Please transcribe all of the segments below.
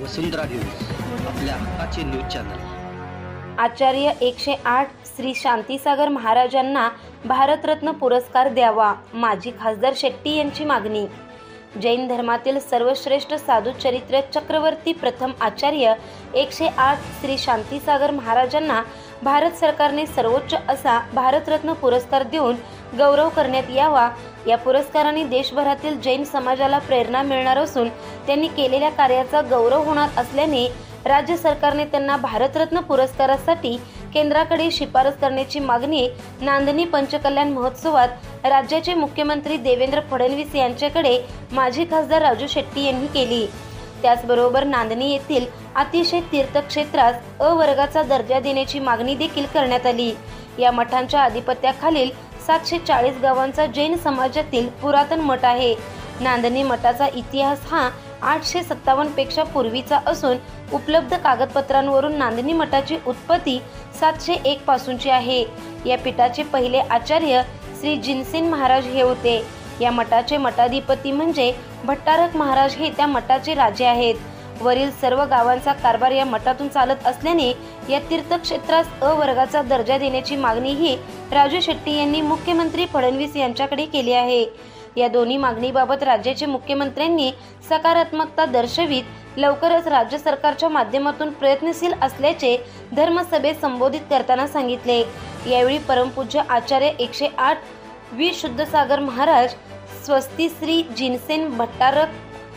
वसुंधरा news आपल्या हक्काचे news channel. आचार्य 108 श्री शांतीसागर महाराजांना भारतरत्न पुरस्कार द्यावा, माजी खासदार शेट्टी यांची मागणी। जैन धर्मातील सर्वश्रेष्ठ साधू चरित्र चक्रवर्ती प्रथम आचार्य 108 श्री शांतीसागर महाराजांना भारत सरकारने सर्वोच्च असा भारतरत्न पुरस्कार देऊन गौरव करण्यात यावा। या पुरस्काराने देशभरातील जैन समाजाला प्रेरणा मिळणार असून त्यांनी केलेल्या कार्याचा गौरव होणार असल्याने राज्य सरकारने त्यांना भारतरत्न पुरस्कारासाठी केंद्राकडे शिफारस करण्याची मागणी नांदणी पंचकल्याण महोत्सवात राज्याचे मुख्यमंत्री देवेंद्र फडणवीस यांच्याकडे माजी खासदार राजू शेट्टी यांनी केली। त्याचबरोबर नांदणी येथील अतिशय तीर्थक्षेत्रास अ वर्गाचा दर्जा देण्याची मागणी देखील करण्यात आली। या मठांच्या आधिपत्याखालील 740 गावांचा जैन समाजातील पुरातन मठ आहे। नांदणी मठाचा इतिहास हा 857 पेक्षा पूर्वीचा असून उपलब्ध कागदपत्रांवरून नांदणी मठाची उत्पत्ती 701 पासूनची आहे। या पीठाचे पहिले आचार्य श्री जिनसेन महाराज हे होते। या मठाचे मठाधिपती म्हणजे भट्टारक महाराज हे त्या मठाचे राजे आहेत। वरील सर्व गावांचा कारभार या मठातून चालत असल्याने या तीर्थक्षेत्रास अ वर्गाचा दर्जा देण्याची मागणी ही राजू शेट्टी यांनी मुख्यमंत्री फडणवीस यांच्याकडे केली आहे। या दोन्ही मागणीबाबत राज्याचे मुख्यमंत्र्यांनी सकारात्मकता दर्शवित लवकरच राज्य सरकारच्या माध्यमातून प्रयत्नशील असल्याचे धर्मसभेत संबोधित करताना सांगितले। यावेळी परमपूज्य आचार्य 108 वी शुद्धसागर महाराज, स्वस्ती श्री जिनसेन भट्टारक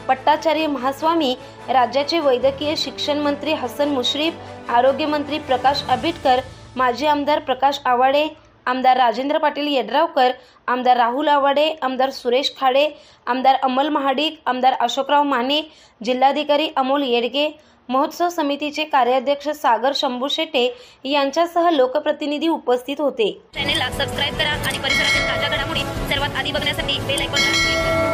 पट्टाचार्य महास्वामी, राज्याचे वैद्यकीय शिक्षण मंत्री हसन मुश्रीफ, आरोग्य मंत्री प्रकाश आंबेडकर, माजी आमदार प्रकाश आवाडे, आमदार राजेंद्र पाटील यड्रावकर, आमदार राहुल आवाडे, आमदार सुरेश खाडे, आमदार अमल महाडिक, आमदार अशोकराव माने, जिल्हाधिकारी अमोल येडगे, महोत्सव समितीचे कार्याध्यक्ष सागर शंभू शेटे यांच्यासह लोकप्रतिनिधी उपस्थित होते। चॅनलला सबस्क्राइब करा आणि परिसरातील ताज्या घडामोडी सर्वात आधी बघण्यासाठी बेल आयकॉनवर क्लिक करा।